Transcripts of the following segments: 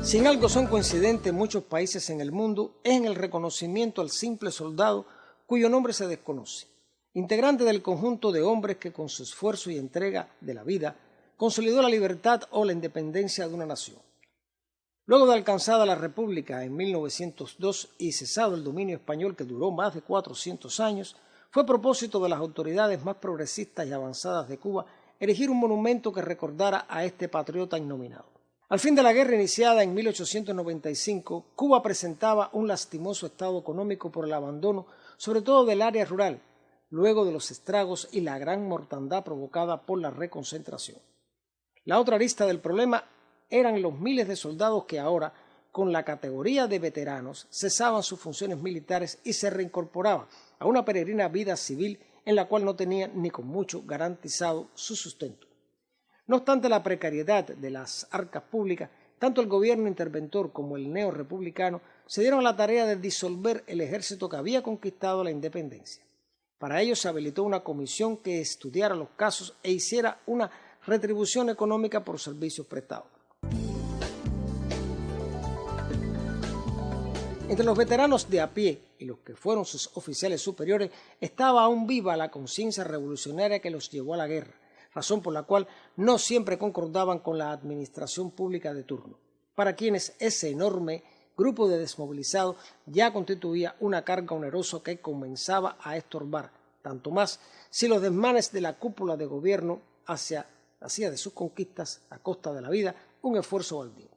Si en algo son coincidentes muchos países en el mundo, es en el reconocimiento al simple soldado cuyo nombre se desconoce, integrante del conjunto de hombres que con su esfuerzo y entrega de la vida consolidó la libertad o la independencia de una nación. Luego de alcanzada la República en 1902 y cesado el dominio español que duró más de 400 años, fue propósito de las autoridades más progresistas y avanzadas de Cuba erigir un monumento que recordara a este patriota innominado. Al fin de la guerra iniciada en 1895, Cuba presentaba un lastimoso estado económico por el abandono, sobre todo del área rural, luego de los estragos y la gran mortandad provocada por la reconcentración. La otra arista del problema eran los miles de soldados que ahora, con la categoría de veteranos, cesaban sus funciones militares y se reincorporaban a una peregrina vida civil en la cual no tenían ni con mucho garantizado su sustento. No obstante la precariedad de las arcas públicas, tanto el gobierno interventor como el neorrepublicano se dieron a la tarea de disolver el ejército que había conquistado la independencia. Para ello se habilitó una comisión que estudiara los casos e hiciera una retribución económica por servicios prestados. Entre los veteranos de a pie y los que fueron sus oficiales superiores estaba aún viva la conciencia revolucionaria que los llevó a la guerra, razón por la cual no siempre concordaban con la administración pública de turno, para quienes ese enorme grupo de desmovilizados ya constituía una carga onerosa que comenzaba a estorbar, tanto más si los desmanes de la cúpula de gobierno hacía de sus conquistas a costa de la vida un esfuerzo baldío.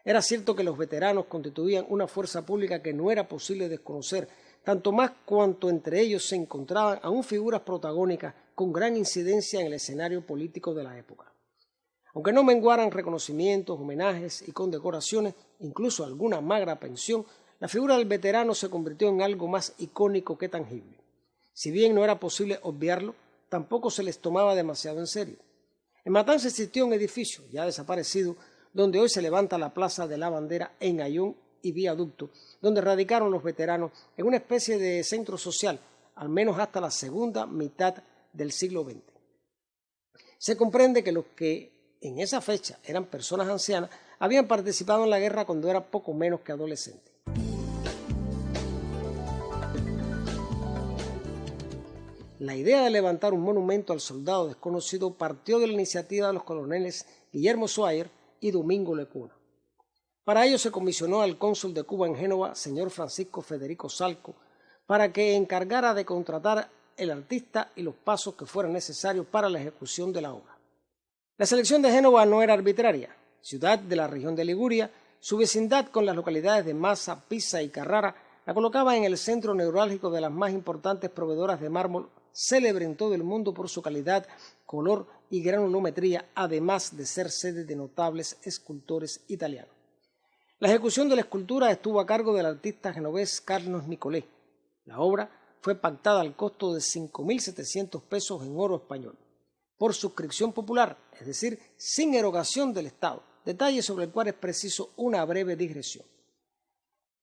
Era cierto que los veteranos constituían una fuerza pública que no era posible desconocer, tanto más cuanto entre ellos se encontraban aún figuras protagónicas con gran incidencia en el escenario político de la época. Aunque no menguaran reconocimientos, homenajes y condecoraciones, incluso alguna magra pensión, la figura del veterano se convirtió en algo más icónico que tangible. Si bien no era posible obviarlo, tampoco se les tomaba demasiado en serio. En Matanzas existió un edificio, ya desaparecido, donde hoy se levanta la Plaza de la Bandera en Ayón y Viaducto, donde radicaron los veteranos en una especie de centro social, al menos hasta la segunda mitad del siglo XX. Se comprende que los que en esa fecha eran personas ancianas habían participado en la guerra cuando eran poco menos que adolescentes. La idea de levantar un monumento al soldado desconocido partió de la iniciativa de los coroneles Guillermo Swire y Domingo Lecuna. Para ello se comisionó al cónsul de Cuba en Génova, señor Francisco Federico Salco, para que encargara de contratar el artista y los pasos que fueran necesarios para la ejecución de la obra. La selección de Génova no era arbitraria. Ciudad de la región de Liguria, su vecindad con las localidades de Massa, Pisa y Carrara la colocaba en el centro neurálgico de las más importantes proveedoras de mármol, célebre en todo el mundo por su calidad, color y granulometría, además de ser sede de notables escultores italianos. La ejecución de la escultura estuvo a cargo del artista genovés Carlos Nicolé. La obra fue pactada al costo de 5.700 pesos en oro español, por suscripción popular, es decir, sin erogación del Estado, detalle sobre el cual es preciso una breve digresión.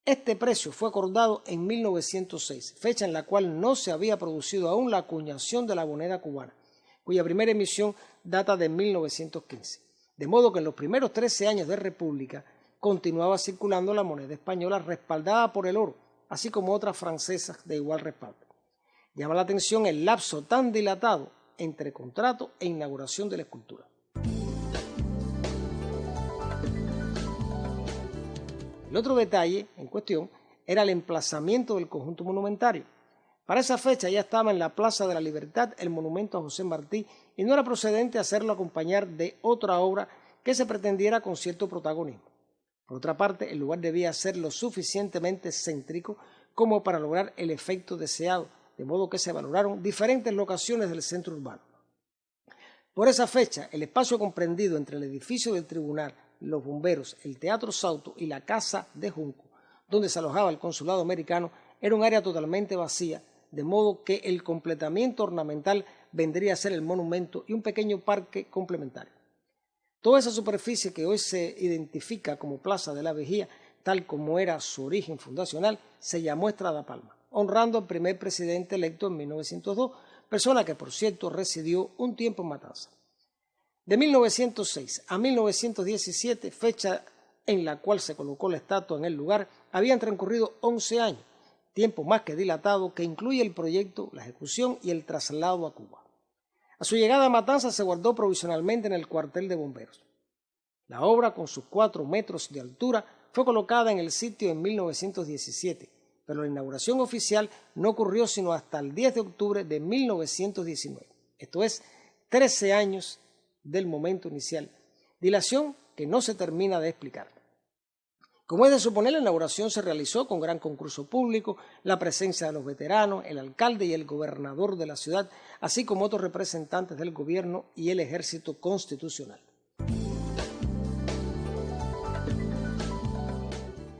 Este precio fue acordado en 1906, fecha en la cual no se había producido aún la acuñación de la moneda cubana, cuya primera emisión data de 1915, de modo que en los primeros 13 años de República continuaba circulando la moneda española respaldada por el oro, así como otras francesas de igual respaldo. Llama la atención el lapso tan dilatado entre contrato e inauguración de la escultura. El otro detalle en cuestión era el emplazamiento del conjunto monumentario. Para esa fecha ya estaba en la Plaza de la Libertad el monumento a José Martí y no era procedente hacerlo acompañar de otra obra que se pretendiera con cierto protagonismo. Por otra parte, el lugar debía ser lo suficientemente céntrico como para lograr el efecto deseado, de modo que se valoraron diferentes locaciones del centro urbano. Por esa fecha, el espacio comprendido entre el edificio del tribunal, los bomberos, el Teatro Sauto y la Casa de Junco, donde se alojaba el consulado americano, era un área totalmente vacía, de modo que el completamiento ornamental vendría a ser el monumento y un pequeño parque complementario. Toda esa superficie que hoy se identifica como Plaza de la Vigía, tal como era su origen fundacional, se llamó Estrada Palma, honrando al primer presidente electo en 1902, persona que por cierto residió un tiempo en Matanzas. De 1906 a 1917, fecha en la cual se colocó la estatua en el lugar, habían transcurrido 11 años, tiempo más que dilatado que incluye el proyecto, la ejecución y el traslado a Cuba. A su llegada a Matanzas se guardó provisionalmente en el cuartel de bomberos. La obra, con sus 4 metros de altura, fue colocada en el sitio en 1917, pero la inauguración oficial no ocurrió sino hasta el 10 de octubre de 1919, esto es, 13 años del momento inicial, dilación que no se termina de explicar. Como es de suponer, la inauguración se realizó con gran concurso público, la presencia de los veteranos, el alcalde y el gobernador de la ciudad, así como otros representantes del gobierno y el ejército constitucional.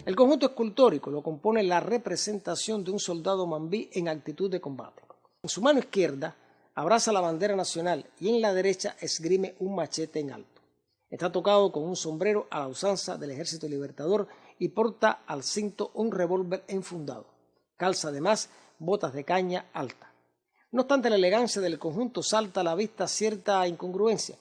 El conjunto escultórico lo compone la representación de un soldado mambí en actitud de combate. En su mano izquierda abraza la bandera nacional y en la derecha esgrime un machete en alto. Está tocado con un sombrero a la usanza del Ejército Libertador y porta al cinto un revólver enfundado. Calza además botas de caña alta. No obstante, la elegancia del conjunto salta a la vista cierta incongruencia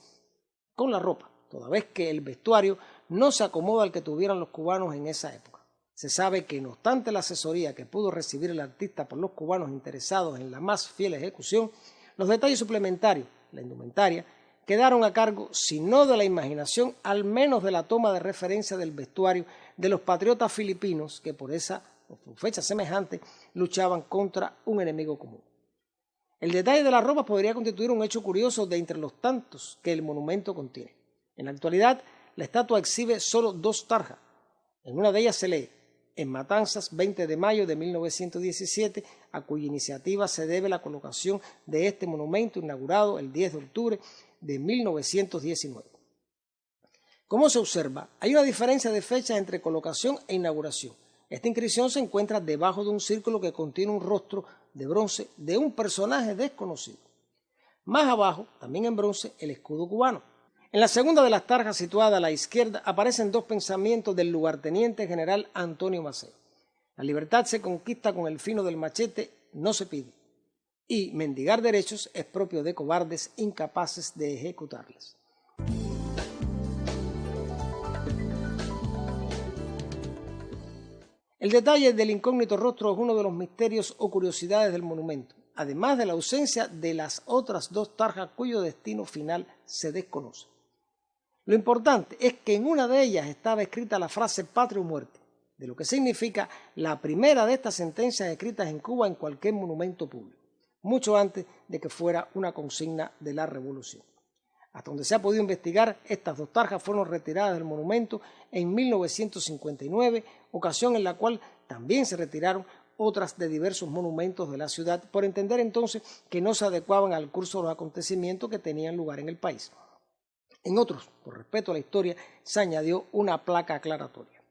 con la ropa, toda vez que el vestuario no se acomoda al que tuvieran los cubanos en esa época. Se sabe que, no obstante la asesoría que pudo recibir el artista por los cubanos interesados en la más fiel ejecución, los detalles suplementarios, la indumentaria, quedaron a cargo, si no de la imaginación, al menos de la toma de referencia del vestuario de los patriotas filipinos que por esa o por fecha semejante luchaban contra un enemigo común. El detalle de la ropa podría constituir un hecho curioso de entre los tantos que el monumento contiene. En la actualidad, la estatua exhibe solo 2 tarjas. En una de ellas se lee: en Matanzas, 20 de mayo de 1917, a cuya iniciativa se debe la colocación de este monumento inaugurado el 10 de octubre de 1919. Como se observa, hay una diferencia de fecha entre colocación e inauguración. Esta inscripción se encuentra debajo de un círculo que contiene un rostro de bronce de un personaje desconocido. Más abajo, también en bronce, el escudo cubano. En la segunda de las tarjas, situada a la izquierda, aparecen 2 pensamientos del lugarteniente general Antonio Maceo. La libertad se conquista con el filo del machete, no se pide. Y mendigar derechos es propio de cobardes incapaces de ejecutarles. El detalle del incógnito rostro es uno de los misterios o curiosidades del monumento, además de la ausencia de las otras 2 tarjas cuyo destino final se desconoce. Lo importante es que en una de ellas estaba escrita la frase patria o muerte, de lo que significa la primera de estas sentencias escritas en Cuba en cualquier monumento público, mucho antes de que fuera una consigna de la revolución. Hasta donde se ha podido investigar, estas 2 tarjas fueron retiradas del monumento en 1959, ocasión en la cual también se retiraron otras de diversos monumentos de la ciudad, por entender entonces que no se adecuaban al curso de los acontecimientos que tenían lugar en el país. En otros, por respeto a la historia, se añadió una placa aclaratoria.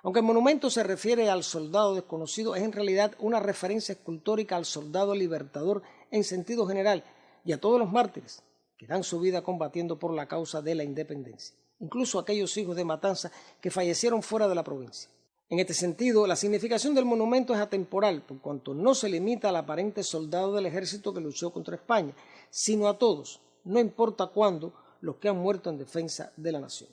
Aunque el monumento se refiere al soldado desconocido, es en realidad una referencia escultórica al soldado libertador en sentido general y a todos los mártires que dan su vida combatiendo por la causa de la independencia, incluso aquellos hijos de Matanzas que fallecieron fuera de la provincia. En este sentido, la significación del monumento es atemporal, por cuanto no se limita al aparente soldado del ejército que luchó contra España, sino a todos, no importa cuándo, los que han muerto en defensa de la nación.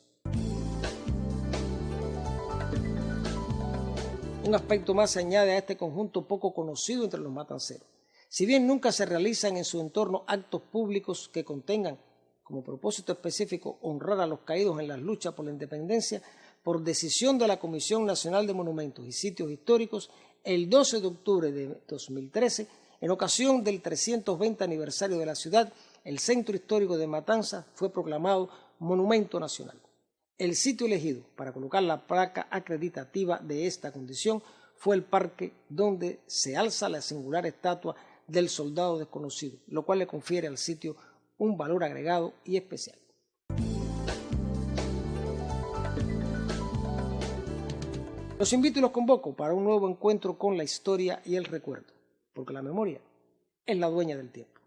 Un aspecto más se añade a este conjunto poco conocido entre los matanceros. Si bien nunca se realizan en su entorno actos públicos que contengan como propósito específico honrar a los caídos en las luchas por la independencia, por decisión de la Comisión Nacional de Monumentos y Sitios Históricos, el 12 de octubre de 2013, en ocasión del 320 aniversario de la ciudad, el Centro Histórico de Matanzas fue proclamado Monumento Nacional. El sitio elegido para colocar la placa acreditativa de esta condición fue el parque donde se alza la singular estatua del soldado desconocido, lo cual le confiere al sitio un valor agregado y especial. Los invito y los convoco para un nuevo encuentro con la historia y el recuerdo, porque la memoria es la dueña del tiempo.